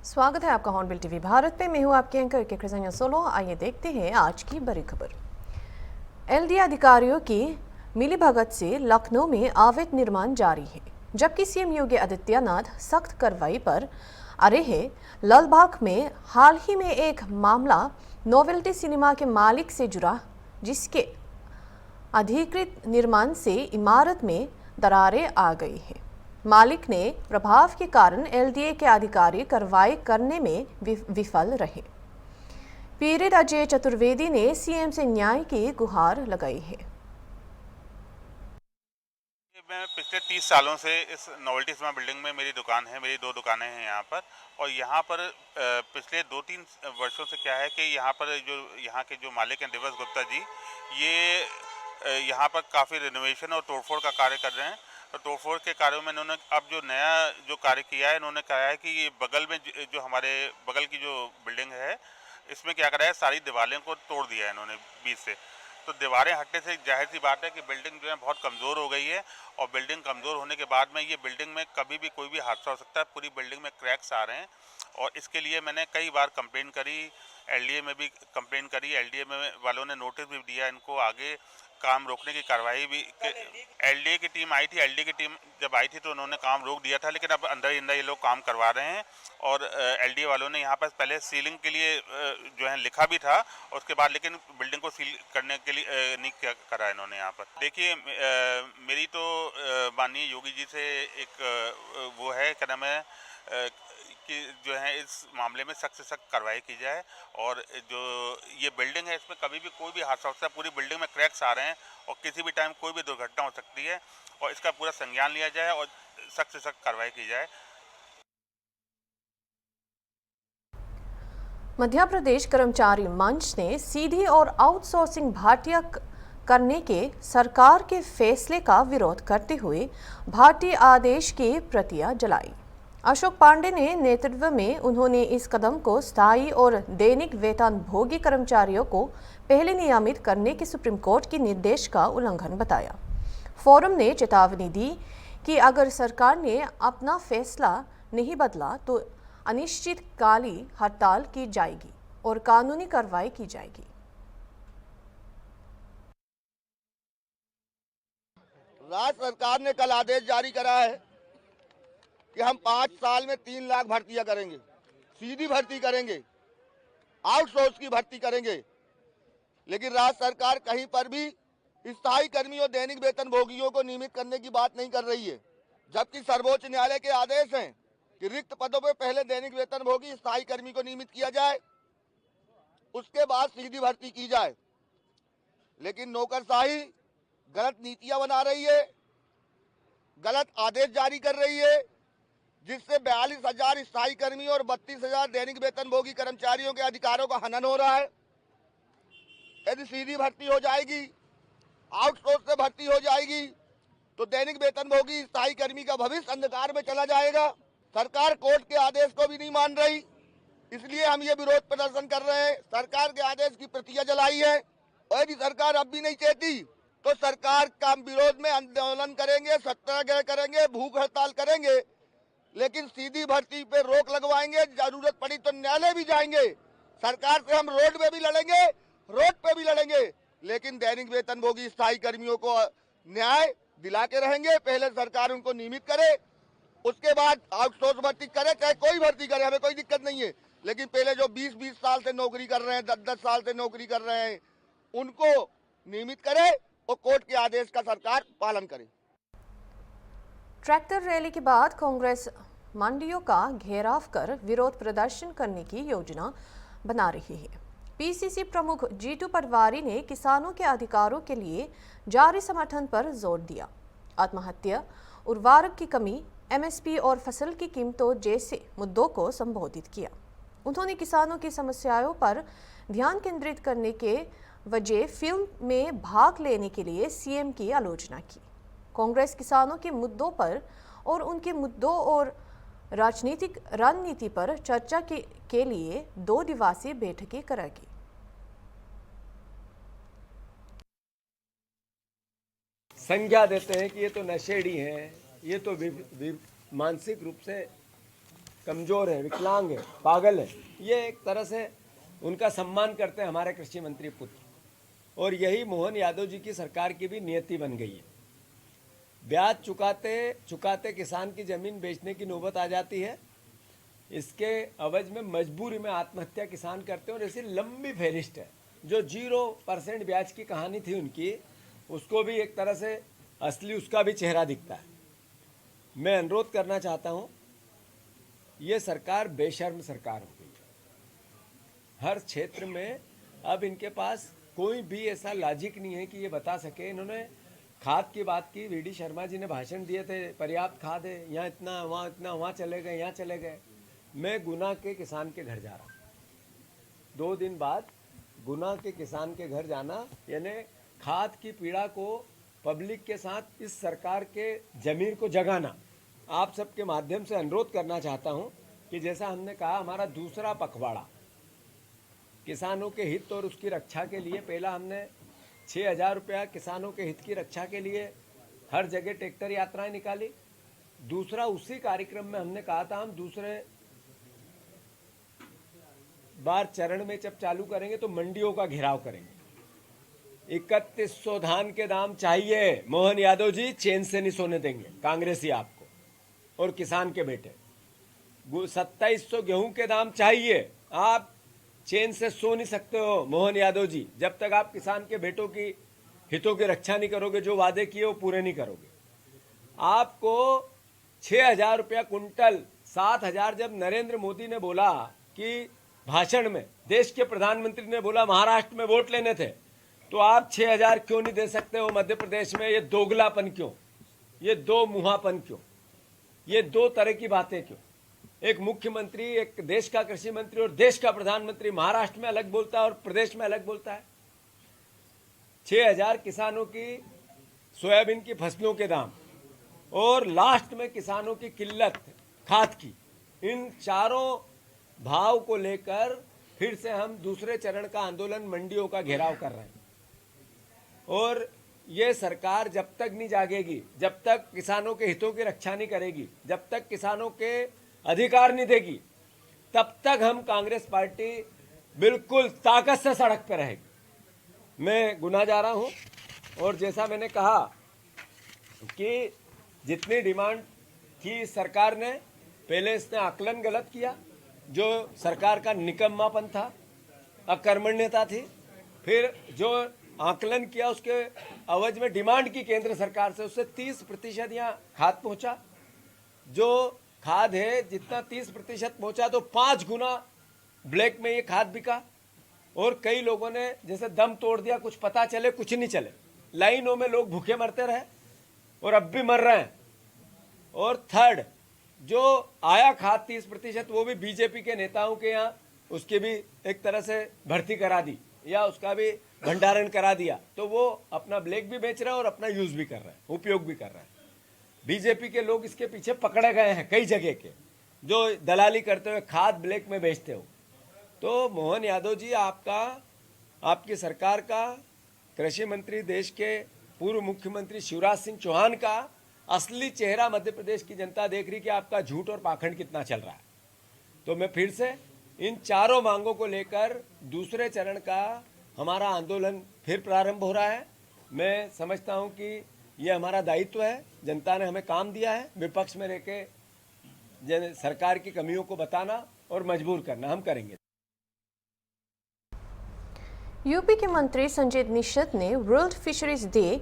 स्वागत है आपका हॉर्नबिल टीवी भारत पे। मैं हूं आपके एंकर के क्रिस्टिना सोलो। आइए देखते हैं आज की बड़ी खबर। एलडीए अधिकारियों की मिलीभगत से लखनऊ में अवैध निर्माण जारी है, जबकि सीएम योगी आदित्यनाथ सख्त कार्रवाई पर अड़े हैं। लालबाग में हाल ही में एक मामला नोवेल्टी सिनेमा के मालिक से जुड़ा, जिसके अधिकृत निर्माण से इमारत में दरारें आ गई हैं। मालिक ने प्रभाव के कारण एलडीए के अधिकारी कार्रवाई करने में विफल रहे। पीड़ित अजय चतुर्वेदी ने सीएम से न्याय की गुहार लगाई है। मैं पिछले 30 सालों से इस नोवेल्टी सिनेमा बिल्डिंग में मेरी दुकान है। मेरी 2 दुकानें हैं यहाँ पर। और यहाँ पर पिछले 2-3 वर्षों से क्या है कि यहाँ पर यहाँ के जो मालिक हैं दिवस गुप्ता जी, ये यहाँ पर काफ़ी रिनोवेशन और तोड़फोड़ का कार्य कर रहे हैं। तो तोड़फोड़ के कार्यों में इन्होंने अब जो नया जो कार्य किया है, इन्होंने कहा है कि ये बगल में जो हमारे बगल की जो बिल्डिंग है, इसमें क्या करा है, सारी दीवारें को तोड़ दिया है इन्होंने बीच से। तो दीवारें हटने से जाहिर सी बात है कि बिल्डिंग जो है बहुत कमज़ोर हो गई है। और बिल्डिंग कमज़ोर होने के बाद में ये बिल्डिंग में कभी भी कोई भी हादसा हो सकता है। पूरी बिल्डिंग में क्रैक्स आ रहे हैं और इसके लिए मैंने कई बार कंप्लेन करी, एलडीए में भी कंप्लेन करी। एलडीए में वालों ने नोटिस भी दिया इनको, आगे काम रोकने की कार्रवाई भी। एलडीए की टीम आई थी, एलडीए की टीम जब आई थी तो उन्होंने काम रोक दिया था, लेकिन अब अंदर ही अंदर ये लोग काम करवा रहे हैं। और एलडीए वालों ने यहाँ पर पहले सीलिंग के लिए जो है लिखा भी था, उसके बाद लेकिन बिल्डिंग को सील करने के लिए नहीं करा इन्होंने यहाँ पर। देखिए, मेरी तो माननीय योगी जी से एक वो है, क्या नाम है, कि जो है इस मामले में सख्त से सख्त कार्रवाई की जाए। और जो ये बिल्डिंग है, इसमें कभी भी कोई भी हादसा हो सकता है। पूरी बिल्डिंग में क्रैक्स आ रहे हैं और किसी भी टाइम कोई भी दुर्घटना हो सकती है, और इसका पूरा संज्ञान लिया जाए और सख्त से सख्त कार्रवाई की जाए। मध्य प्रदेश कर्मचारी मंच ने सीधी और आउटसोर्सिंग भर्तियां करने के सरकार के फैसले का विरोध करते हुए भारतीय आदेश की प्रतियां जलाई। अशोक पांडे ने नेतृत्व में उन्होंने इस कदम को स्थायी और दैनिक वेतन भोगी कर्मचारियों को पहले नियमित करने के सुप्रीम कोर्ट के निर्देश का उल्लंघन बताया। फोरम ने चेतावनी दी कि अगर सरकार ने अपना फैसला नहीं बदला तो अनिश्चितकाली हड़ताल की जाएगी और कानूनी कार्रवाई की जाएगी। राज्य सरकार ने कल आदेश जारी करा है कि हम 5 साल में 3 लाख भर्तियां करेंगे, सीधी भर्ती करेंगे, आउटसोर्स की भर्ती करेंगे। लेकिन राज्य सरकार कहीं पर भी स्थायी कर्मी और दैनिक वेतन भोगियों को नियमित करने की बात नहीं कर रही है, जबकि सर्वोच्च न्यायालय के आदेश हैं कि रिक्त पदों पर पहले दैनिक वेतन भोगी स्थायी कर्मी को नियमित किया जाए, उसके बाद सीधी भर्ती की जाए। लेकिन नौकरशाही गलत नीतियां बना रही है, गलत आदेश जारी कर रही है, जिससे 42,000 स्थायी कर्मी और 32,000 दैनिक वेतन भोगी कर्मचारियों के अधिकारों का हनन हो रहा है। यदि सीधी भर्ती हो जाएगी, आउटसोर्स से भर्ती हो जाएगी, तो दैनिक वेतन भोगी स्थायी कर्मी का भविष्य अंधकार में चला जाएगा। सरकार कोर्ट के आदेश को भी नहीं मान रही, इसलिए हम ये विरोध प्रदर्शन कर रहे हैं। सरकार के आदेश की प्रतियां जलाई है, और यदि सरकार अब भी नहीं चाहती तो सरकार का विरोध में आंदोलन करेंगे, सत्याग्रह करेंगे, भूख हड़ताल करेंगे, लेकिन सीधी भर्ती पे रोक लगवाएंगे। जरूरत पड़ी तो न्यायालय भी जाएंगे। सरकार से हम रोड पे भी लड़ेंगे, रोड पे भी लड़ेंगे, लेकिन दैनिक वेतन भोगी स्थायी कर्मियों को न्याय दिला के रहेंगे। पहले सरकार उनको नियमित करे, उसके बाद आउटसोर्स भर्ती करे, चाहे कोई भर्ती करे, हमें कोई दिक्कत नहीं है। लेकिन पहले जो 20-20 साल से नौकरी कर रहे हैं, 10-10 साल से नौकरी कर रहे हैं, उनको नियमित करे और कोर्ट के आदेश का सरकार पालन करे। ट्रैक्टर रैली के बाद कांग्रेस मंडियों का घेराव कर विरोध प्रदर्शन करने की योजना बना रही है। पीसीसी प्रमुख जीतू पटवारी ने किसानों के अधिकारों के लिए जारी समर्थन पर जोर दिया। आत्महत्या, उर्वरक की कमी, एमएसपी और फसल की कीमतों जैसे मुद्दों को संबोधित किया। उन्होंने किसानों की समस्याओं पर ध्यान केंद्रित करने के वजह फिल्म में भाग लेने के लिए सीएम की आलोचना की। कांग्रेस किसानों के मुद्दों पर और उनके मुद्दों और राजनीतिक रणनीति पर चर्चा के लिए 2 दिवसीय बैठकें करेगी। संज्ञा देते हैं कि ये तो नशेड़ी हैं, ये तो मानसिक रूप से कमज़ोर हैं, विकलांग हैं, पागल हैं, ये एक तरह से उनका सम्मान करते हैं हमारे कृषि मंत्री पुत्र। और यही मोहन यादव जी की सरकार की भी नियति बन गई है। ब्याज चुकाते चुकाते किसान की ज़मीन बेचने की नौबत आ जाती है। इसके अवज में मजबूरी में आत्महत्या किसान करते हैं। और ऐसी लंबी फहरिस्त है। जो 0% ब्याज की कहानी थी उनकी, उसको भी एक तरह से असली उसका भी चेहरा दिखता है। मैं अनुरोध करना चाहता हूँ, ये सरकार बेशर्म सरकार हो गई है। हर क्षेत्र में अब इनके पास कोई भी ऐसा लॉजिक नहीं है कि ये बता सके। इन्होंने खाद की बात की, वीडी शर्मा जी ने भाषण दिए थे, पर्याप्त खाद है, यहाँ इतना, वहाँ चले गए, यहाँ चले गए। मैं गुना के किसान के घर जा रहा हूँ। 2 दिन बाद गुना के किसान के घर जाना, यानी खाद की पीड़ा को पब्लिक के साथ इस सरकार के ज़मीर को जगाना। आप सबके माध्यम से अनुरोध करना चाहता हूँ कि जैसा हमने कहा, हमारा दूसरा पखवाड़ा किसानों के हित और उसकी रक्षा के लिए, पहला हमने 6,000 रुपया किसानों के हित की रक्षा के लिए हर जगह ट्रैक्टर यात्राएं निकाली। दूसरा, उसी कार्यक्रम में हमने कहा था हम दूसरे बार चरण में जब चालू करेंगे तो मंडियों का घेराव करेंगे। 3100 धान के दाम चाहिए। मोहन यादव जी चैन से नहीं सोने देंगे कांग्रेसी आपको और किसान के बेटे। 2700 गेहूं के दाम चाहिए। आप चैन से सो नहीं सकते हो मोहन यादव जी, जब तक आप किसान के बेटों की हितों की रक्षा नहीं करोगे, जो वादे किए वो पूरे नहीं करोगे। आपको 6,000 रुपया कुंटल, 7,000 जब नरेंद्र मोदी ने बोला कि भाषण में, देश के प्रधानमंत्री ने बोला महाराष्ट्र में वोट लेने थे, तो आप 6,000 क्यों नहीं दे सकते हो मध्य प्रदेश में? ये दोगलापन क्यों? ये दो मुहापन क्यों? ये दो तरह की बातें क्यों? एक मुख्यमंत्री, एक देश का कृषि मंत्री और देश का प्रधानमंत्री महाराष्ट्र में अलग बोलता है और प्रदेश में अलग बोलता है। 6,000 किसानों की सोयाबीन की फसलों के दाम और लास्ट में किसानों की किल्लत खाद की, इन चारों भाव को लेकर फिर से हम दूसरे चरण का आंदोलन, मंडियों का घेराव कर रहे हैं। और ये सरकार जब तक नहीं जागेगी, जब तक किसानों के हितों की रक्षा नहीं करेगी, जब तक किसानों के अधिकार नहीं देगी, तब तक हम कांग्रेस पार्टी बिल्कुल ताकत से सड़क पर रहेगी। मैं गुना जा रहा हूं और जैसा मैंने कहा कि जितनी डिमांड की सरकार ने, पहले इसने आकलन गलत किया, जो सरकार का निकम्मापन था, अकर्मण्यता थी। फिर जो आकलन किया उसके अवज में डिमांड की केंद्र सरकार से, उससे 30% यहाँ खाद पहुंचा। जो खाद है जितना 30% पहुंचा, तो 5 गुना ब्लैक में ये खाद बिका। और कई लोगों ने जैसे दम तोड़ दिया, कुछ पता चले कुछ नहीं चले, लाइनों में लोग भूखे मरते रहे और अब भी मर रहे हैं। और थर्ड, जो आया खाद 30%, वो भी बीजेपी के नेताओं के यहाँ उसकी भी एक तरह से भर्ती करा दी या उसका भी भंडारण करा दिया, तो वो अपना ब्लैक भी बेच रहा है और अपना यूज भी कर रहा है, उपयोग भी कर रहा है। बीजेपी के लोग इसके पीछे पकड़े गए हैं, कई जगह के, जो दलाली करते हुए खाद ब्लैक में बेचते हो। तो मोहन यादव जी, आपकी सरकार का, कृषि मंत्री देश के पूर्व मुख्यमंत्री शिवराज सिंह चौहान का असली चेहरा मध्य प्रदेश की जनता देख रही कि आपका झूठ और पाखंड कितना चल रहा है। तो मैं फिर से इन चारों मांगों को लेकर दूसरे चरण का हमारा आंदोलन फिर प्रारंभ हो रहा है। मैं समझता हूं कि ये हमारा दायित्व है, जनता ने हमें काम दिया है, विपक्ष में रहकर सरकार की कमियों को बताना और मजबूर करना हम करेंगे। यूपी के मंत्री संजय निषद ने वर्ल्ड फिशरीज डे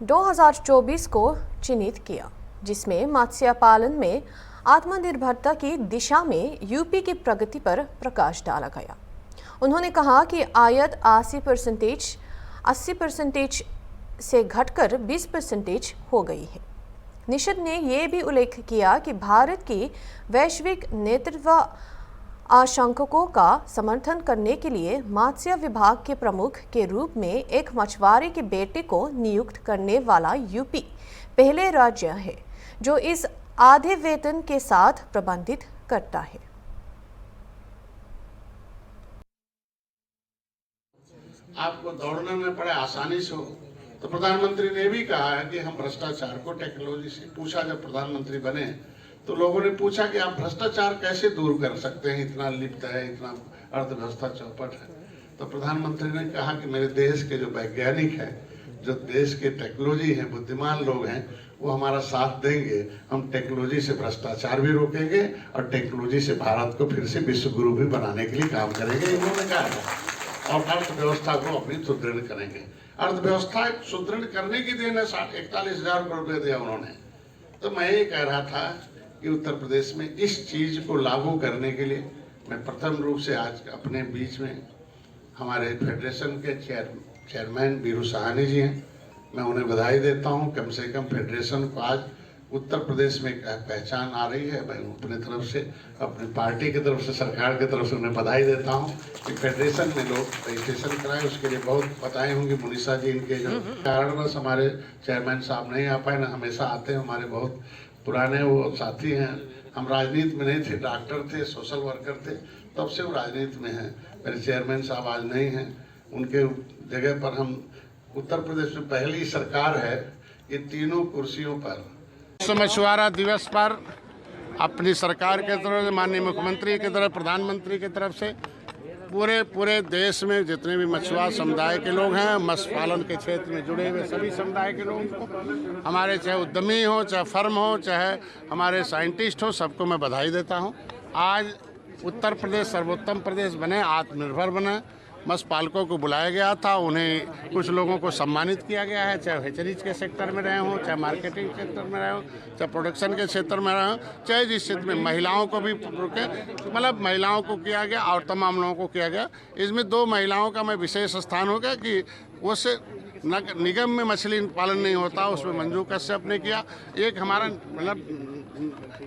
2024 को चिन्हित किया, जिसमें मत्स्य पालन में आत्मनिर्भरता की दिशा में यूपी की प्रगति पर प्रकाश डाला गया। उन्होंने कहा कि आयात 80% से घटकर 20% हो गई है। निषद ने यह भी उल्लेख किया कि भारत की वैश्विक नेतृत्व आशंकाओं का समर्थन करने के लिए मत्स्य विभाग के प्रमुख के रूप में एक मछुआरे के बेटे को नियुक्त करने वाला यूपी पहले राज्य है जो इस आधे वेतन के साथ प्रबंधित करता है। आपको दौड़ने में बड़े आसानी से हो, तो प्रधानमंत्री ने भी कहा है कि हम भ्रष्टाचार को टेक्नोलॉजी से पूछा। जब प्रधानमंत्री बने तो लोगों ने पूछा कि आप भ्रष्टाचार कैसे दूर कर सकते हैं, इतना लिप्त है, इतना अर्थव्यवस्था चौपट है। तो प्रधानमंत्री ने कहा कि मेरे देश के जो वैज्ञानिक हैं, जो देश के टेक्नोलॉजी हैं, बुद्धिमान लोग हैं, वो हमारा साथ देंगे। हम टेक्नोलॉजी से भ्रष्टाचार भी रोकेंगे और टेक्नोलॉजी से भारत को फिर से विश्व गुरु भी बनाने के लिए काम करेंगे, इन्होंने कहा है। और अर्थव्यवस्था को अपनी सुदृढ़ करेंगे। अर्थव्यवस्था सुदृढ़ करने की देन है 41,000 करोड़ रुपये दिया उन्होंने। तो मैं ये कह रहा था कि उत्तर प्रदेश में इस चीज को लागू करने के लिए मैं प्रथम रूप से आज अपने बीच में हमारे फेडरेशन के चेयरमैन बीरू सहानी जी हैं, मैं उन्हें बधाई देता हूं। कम से कम फेडरेशन को आज उत्तर प्रदेश में पहचान आ रही है। मैं अपनी तरफ से, अपनी पार्टी की तरफ से, सरकार की तरफ से उन्हें बधाई देता हूं कि फेडरेशन में लोग रजिस्ट्रेशन कराए। उसके लिए बहुत बधाई होंगी मुनीषा जी, इनके जो कारणवश हमारे चेयरमैन साहब नहीं आ पाए, ना हमेशा आते हैं, हमारे बहुत पुराने वो साथी हैं। हम राजनीति में नहीं थे, डॉक्टर थे, सोशल वर्कर थे, तब से वो राजनीति में हैं। मेरे चेयरमैन साहब आज नहीं हैं, उनके जगह पर हम उत्तर प्रदेश में पहली सरकार है ये तीनों कुर्सियों पर। मछुआरा दिवस पर अपनी सरकार के तरफ से, माननीय मुख्यमंत्री की तरफ, प्रधानमंत्री की तरफ से पूरे देश में जितने भी मछुआरा समुदाय के लोग हैं, मत्स्य पालन के क्षेत्र में जुड़े हुए सभी समुदाय के लोगों को, हमारे चाहे उद्यमी हो, चाहे फर्म हो, चाहे हमारे साइंटिस्ट हो, सबको मैं बधाई देता हूं। आज उत्तर प्रदेश सर्वोत्तम प्रदेश बने, आत्मनिर्भर बने। मत्स्य पालकों को बुलाया गया था, उन्हें कुछ लोगों को सम्मानित किया गया है, चाहे हेचरीज के सेक्टर में रहे हों, चाहे मार्केटिंग क्षेत्र में रहे हों, चाहे प्रोडक्शन के क्षेत्र में रहे हों, चाहे जिस क्षेत्र में महिलाओं को भी रुके, मतलब महिलाओं को किया गया और तमाम लोगों को किया गया। इसमें 2 महिलाओं का मैं विशेष स्थान हो गया कि उससे निगम में मछली पालन नहीं होता, उसमें मंजू कश्यप ने किया। एक हमारा मतलब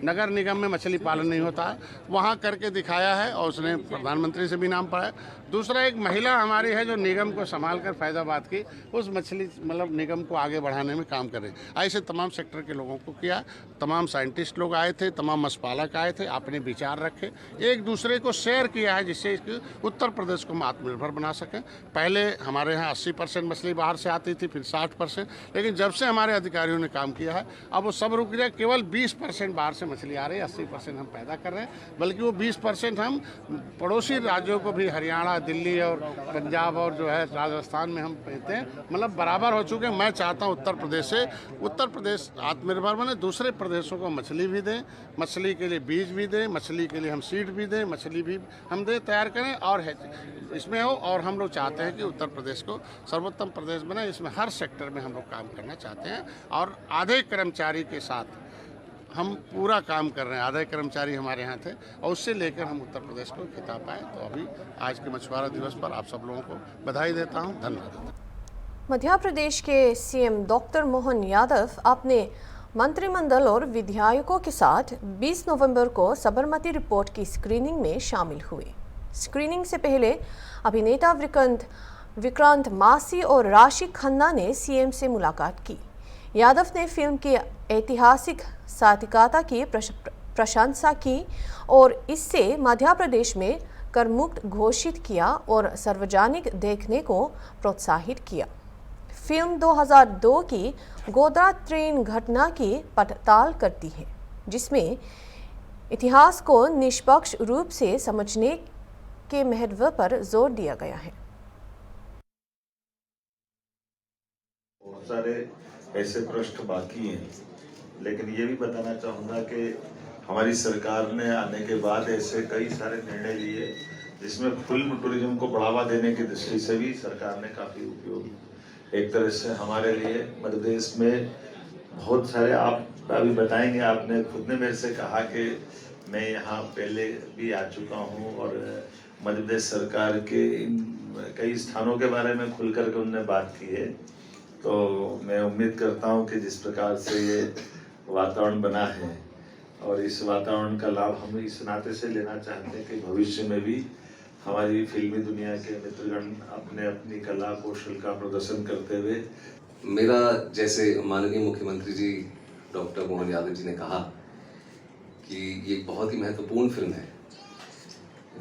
नगर निगम में मछली पालन नहीं होता है, वहाँ करके दिखाया है और उसने प्रधानमंत्री से भी नाम पाया। दूसरा, एक महिला हमारी है जो निगम को संभाल कर फैजाबाद की उस मछली मतलब निगम को आगे बढ़ाने में काम कर रहे हैं। ऐसे तमाम सेक्टर के लोगों को किया, तमाम साइंटिस्ट लोग आए थे, तमाम मत्स्य पालक आए थे, अपने विचार रखे, एक दूसरे को शेयर किया है, जिससे उत्तर प्रदेश को हम आत्मनिर्भर बना सकें। पहले हमारे यहाँ 80% मछली बाहर से आती थी, फिर 60%, लेकिन जब से हमारे अधिकारियों ने काम किया है अब वो सब रुक गया। केवल 20% बाहर से मछली आ रही है, 80% हम पैदा कर रहे हैं, बल्कि वो 20% हम पड़ोसी राज्यों को भी, हरियाणा, दिल्ली और पंजाब और जो है राजस्थान में हम देते हैं, मतलब बराबर हो चुके हैं। मैं चाहता हूँ उत्तर प्रदेश आत्मनिर्भर बने, दूसरे प्रदेशों को मछली भी दें, मछली के लिए बीज भी दें, मछली के लिए हम सीड भी दें, मछली भी हम दें, तैयार करें और इसमें हो। और हम लोग चाहते हैं कि उत्तर प्रदेश को सर्वोत्तम प्रदेश बने, इसमें हर सेक्टर में हम लोग काम करना चाहते हैं और आधे कर्मचारी के साथ हम पूरा काम कर रहे हैं। आधे कर्मचारी हमारे यहाँ थे और उससे लेकर हम उत्तर प्रदेश को खिताब पाए। तो अभी आज के मछुआरा दिवस पर आप सब लोगों को बधाई देता हूँ, धन्यवाद। मध्य प्रदेश के सीएम डॉक्टर मोहन यादव अपने मंत्रिमंडल और विधायकों के साथ 20 नवंबर को साबरमती रिपोर्ट की स्क्रीनिंग में शामिल हुए। स्क्रीनिंग से पहले अभिनेता विक्रांत मासी और राशि खन्ना ने सीएम से मुलाकात की। यादव ने फिल्म की ऐतिहासिक सार्थकता की प्रशंसा की और इससे मध्य प्रदेश में करमुक्त घोषित किया और सार्वजनिक देखने को प्रोत्साहित किया। फिल्म 2002 की गोधरा ट्रेन घटना की पड़ताल करती है, जिसमें इतिहास को निष्पक्ष रूप से समझने के महत्व पर जोर दिया गया है। बहुत सारे ऐसे प्रश्न बाकी हैं, लेकिन ये भी बताना चाहूँगा कि हमारी सरकार ने आने के बाद ऐसे कई सारे निर्णय लिए जिसमें फिल्म टूरिज्म को बढ़ावा देने की दृष्टि से भी सरकार ने काफ़ी उपयोगी, एक तरह से हमारे लिए मध्य प्रदेश में बहुत सारे, आप अभी बताएंगे, आपने खुद ने मेरे से कहा कि मैं यहाँ पहले भी आ चुका हूँ और मध्य प्रदेश सरकार के इन कई स्थानों के बारे में खुल कर के उन्होंने बात की है। तो मैं उम्मीद करता हूँ कि जिस प्रकार से ये वातावरण बना है और इस वातावरण का लाभ हम इस नाते से लेना चाहते हैं कि भविष्य में भी हमारी फिल्मी दुनिया के मित्रगण अपनी कला कौशल का प्रदर्शन करते हुए। मेरा, जैसे माननीय मुख्यमंत्री जी डॉक्टर मोहन यादव जी ने कहा कि ये एक बहुत ही महत्वपूर्ण फिल्म है।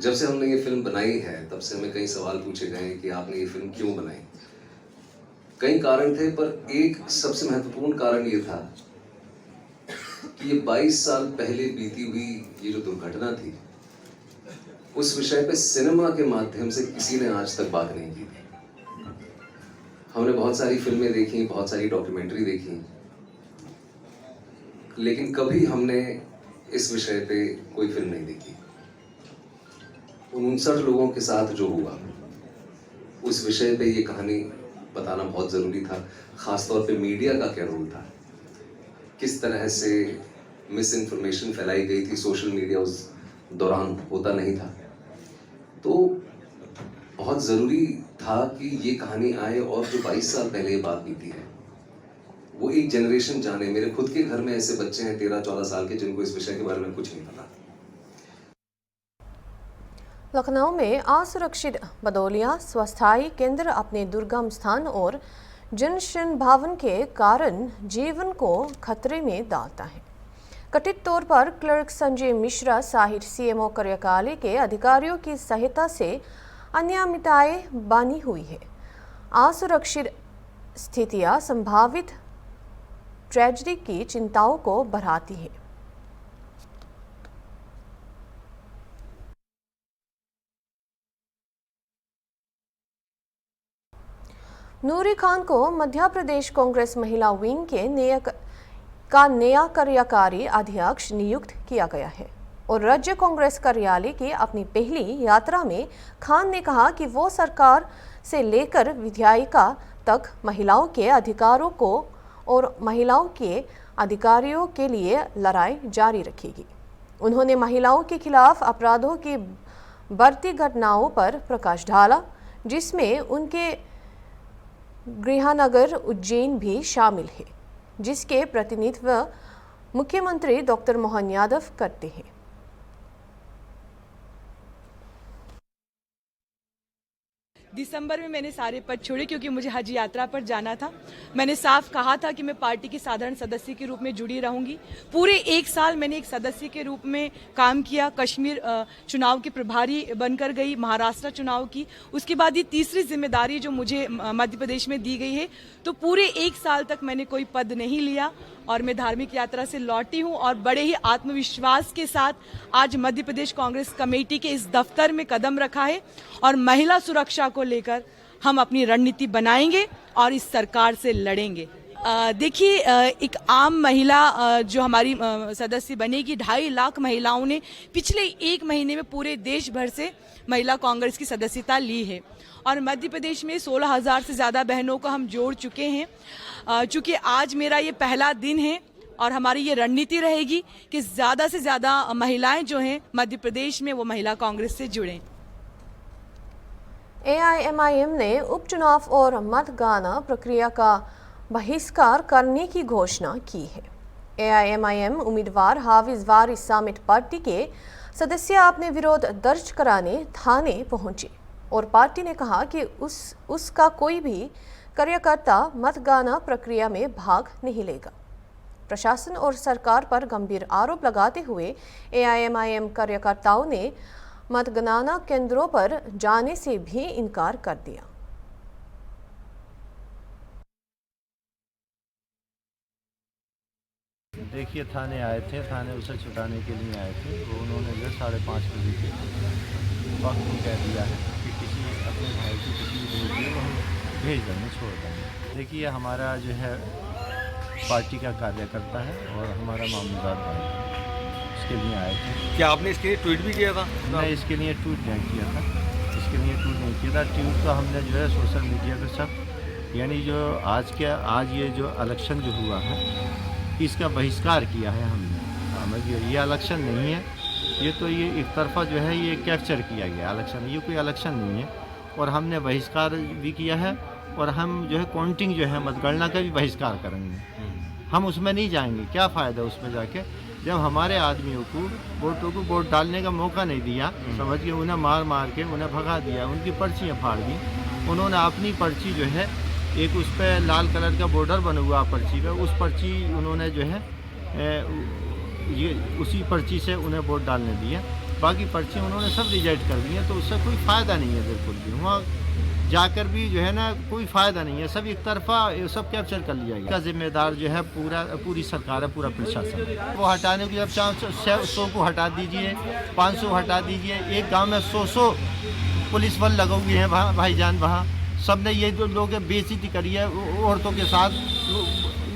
जब से हमने ये फिल्म बनाई है तब से हमें कई सवाल पूछे गए कि आपने ये फिल्म क्यों बनाई। कई कारण थे, पर एक सबसे महत्वपूर्ण कारण ये था कि ये 22 साल पहले बीती हुई ये जो दुर्घटना थी, उस विषय पे सिनेमा के माध्यम से किसी ने आज तक बात नहीं की थी। हमने बहुत सारी फिल्में देखी, बहुत सारी डॉक्यूमेंट्री देखी, लेकिन कभी हमने इस विषय पे कोई फिल्म नहीं देखी। उन 59 लोगों के साथ जो हुआ, उस विषय पे ये कहानी बताना बहुत ज़रूरी था। ख़ासतौर पे मीडिया का क्या रोल था, किस तरह से मिस इन्फॉर्मेशन फैलाई गई थी, सोशल मीडिया उस दौरान होता नहीं था। तो बहुत ज़रूरी था कि ये कहानी आए और जो 22 साल पहले ये बात बीती है वो एक जनरेशन जाने। मेरे खुद के घर में ऐसे बच्चे हैं 13-14 साल के जिनको इस विषय के बारे में कुछ नहीं पता। लखनऊ में असुरक्षित बदौलिया स्वास्थ्य केंद्र अपने दुर्गम स्थान और जनशन भावन के कारण जीवन को खतरे में डालता है। कथित तौर पर क्लर्क संजय मिश्रा सहित सीएमओ कार्यकाल के अधिकारियों की सहायता से अनियमितताएं बनी हुई है। असुरक्षित स्थितियां संभावित ट्रेजेडी की चिंताओं को बढ़ाती है। नूरी खान को मध्य प्रदेश कांग्रेस महिला विंग के नया कार्यकारी अध्यक्ष नियुक्त किया गया है और राज्य कांग्रेस कार्यालय की अपनी पहली यात्रा में खान ने कहा कि वो सरकार से लेकर विधायिका तक महिलाओं के अधिकारों को और महिलाओं के अधिकारियों के लिए लड़ाई जारी रखेगी। उन्होंने महिलाओं के खिलाफ अपराधों की बढ़ती घटनाओं पर प्रकाश डाला, जिसमें उनके गृहनगर उज्जैन भी शामिल है, जिसके प्रतिनिधित्व मुख्यमंत्री डॉक्टर मोहन यादव करते हैं। दिसंबर में मैंने सारे पद छोड़े क्योंकि मुझे हज यात्रा पर जाना था। मैंने साफ कहा था कि मैं पार्टी की साधारण सदस्य के रूप में जुड़ी रहूंगी। पूरे 1 साल मैंने एक सदस्य के रूप में काम किया। कश्मीर चुनाव की प्रभारी बनकर गई, महाराष्ट्र चुनाव की, उसके बाद ये तीसरी जिम्मेदारी जो मुझे मध्य प्रदेश में दी गई है। तो पूरे 1 साल तक मैंने कोई पद नहीं लिया और मैं धार्मिक यात्रा से लौटी हूं और बड़े ही आत्मविश्वास के साथ आज मध्य प्रदेश कांग्रेस कमेटी के इस दफ्तर में कदम रखा है और महिला सुरक्षा को लेकर हम अपनी रणनीति बनाएंगे और इस सरकार से लड़ेंगे। देखिए, एक आम महिला जो हमारी सदस्य बनेगी, 2.5 लाख महिलाओं ने पिछले 1 महीने में पूरे देश भर से महिला कांग्रेस की सदस्यता ली है और मध्य प्रदेश में 16,000 से ज़्यादा बहनों को हम जोड़ चुके हैं। चूँकि आज मेरा ये पहला दिन है और हमारी ये रणनीति रहेगी कि ज़्यादा से ज़्यादा महिलाएं जो हैं मध्य प्रदेश में वो महिला कांग्रेस से जुड़ें। एआईएमआईएम ने उपचुनाव और मतगणना प्रक्रिया का बहिष्कार करने की घोषणा की है। एआईएमआईएम उम्मीदवार हाफिज वारिस समेत पार्टी के सदस्य अपने विरोध दर्ज कराने थाने पहुंचे और पार्टी ने कहा कि उसका कोई भी कार्यकर्ता मतगणना प्रक्रिया में भाग नहीं लेगा। प्रशासन और सरकार पर गंभीर आरोप लगाते हुए एआईएमआईएम कार्यकर्ताओं ने मतगणना केंद्रों पर जाने से भी इनकार कर दिया। देखिए, थाने आए थे, थाने उसे छुटाने के लिए आए थे। वो उन्होंने जो 5:30 बजे के वक्त को कह दिया है कि किसी अपने भाई की किसी भी को हम भेज देंगे, छोड़ देंगे। देखिए, हमारा जो है पार्टी का कार्यकर्ता है और हमारा मामलेदार भाई है, इसके लिए आए थे। क्या आपने इसके लिए ट्वीट भी किया था? मैं इसके लिए ट्वीट नहीं किया था, इसके लिए ट्वीट नहीं किया था। ट्वीट तो हमने जो है सोशल मीडिया पर सब, यानी जो आज ये जो इलेक्शन जो हुआ है इसका बहिष्कार किया है हमने। ये इलेक्शन नहीं है, ये तो ये एक तरफा जो है ये कैप्चर किया गया इलेक्शन, ये कोई इलेक्शन नहीं है। और हमने बहिष्कार भी किया है और हम जो है काउंटिंग जो है मतगणना का भी बहिष्कार करेंगे। हम उसमें नहीं जाएंगे, क्या फ़ायदा उसमें जाके, जब हमारे आदमियों को वोटों को वोट डालने का मौका नहीं दिया, समझ के उन्हें मार के उन्हें भगा दिया, उनकी पर्चियाँ फाड़ दी। उन्होंने अपनी पर्ची जो है एक उस पर लाल कलर का बॉर्डर बना हुआ पर्ची पे, उस पर्ची उन्होंने जो है ये उसी पर्ची से उन्हें वोट डालने दिया। बाकी पर्ची उन्होंने सब रिजेक्ट कर दी हैं, तो उससे कोई फ़ायदा नहीं है बिल्कुल भी। वहाँ जाकर भी जो है ना कोई फ़ायदा नहीं है, सब एक तरफा सब कैप्चर कर लिया गया। जिम्मेदार जो है पूरी सरकार है, पूरा प्रशासन। वो हटाने की जब 100 को हटा दीजिए, 500 हटा दीजिए, एक गांव में 100 पुलिस बल लगे हुए हैं भाईजान। वहाँ सब ने ये जो लोग बेइज्जती करी है, औरतों के साथ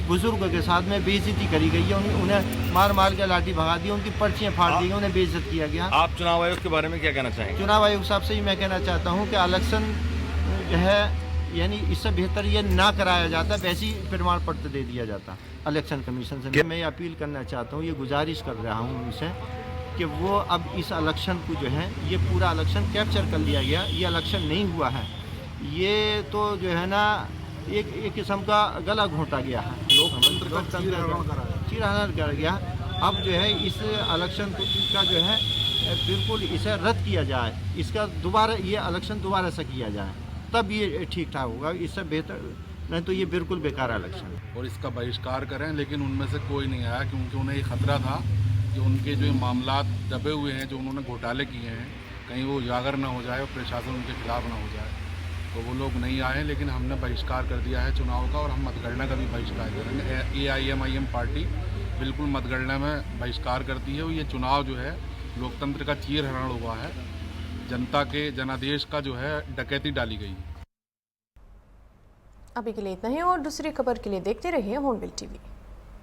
बुजुर्गों के साथ में बेइज्जती करी गई है, उन्हें मार मार के लाठी भगा दी, उनकी पर्चियाँ फाड़ दी गई, उन्हें बेइज्जत किया गया। आप चुनाव आयोग के बारे में क्या कहना चाहेंगे? चुनाव आयोग साहब से ही मैं कहना चाहता हूँ कि इलेक्शन जो है यानी इससे बेहतर ये ना कराया जाता, वैसे ही प्रमाण पत्र दे दिया जाता इलेक्शन कमीशन से। मैं अपील करना चाहता हूँ, ये गुजारिश कर रहा हूँ उनसे कि वो अब इस इलेक्शन को जो है ये पूरा इलेक्शन कैप्चर कर लिया गया, ये इलेक्शन नहीं हुआ है, ये तो जो है ना एक किस्म का गला घोंटा गया है, लोकतंत्र चीरहरण कर गया। अब जो है इस इलेक्शन का जो है बिल्कुल इसे रद्द किया जाए, इसका दोबारा ये इलेक्शन दोबारा से किया जाए, तब ये ठीक ठाक होगा। इससे बेहतर नहीं तो ये बिल्कुल बेकार इलेक्शन है। और इसका बहिष्कार करें, लेकिन उनमें से कोई नहीं आया, क्योंकि उन्हें ये खतरा था कि उनके जो मामला दबे हुए हैं, जो उन्होंने घोटाले किए हैं, कहीं वो उजागर ना हो जाए और प्रशासन उनके खिलाफ ना हो जाए, तो वो लोग नहीं आए। लेकिन हमने बहिष्कार कर दिया है चुनाव का, और हम मतगणना का भी बहिष्कार करेंगे। AIM पार्टी बिल्कुल मतगणना में बहिष्कार करती है। और ये चुनाव जो है लोकतंत्र का चीरहरण हुआ है, जनता के जनादेश का जो है डकैती डाली गई है। अभी के लिए इतना ही, और दूसरी खबर के लिए देखते रहिए हॉर्नबिल TV।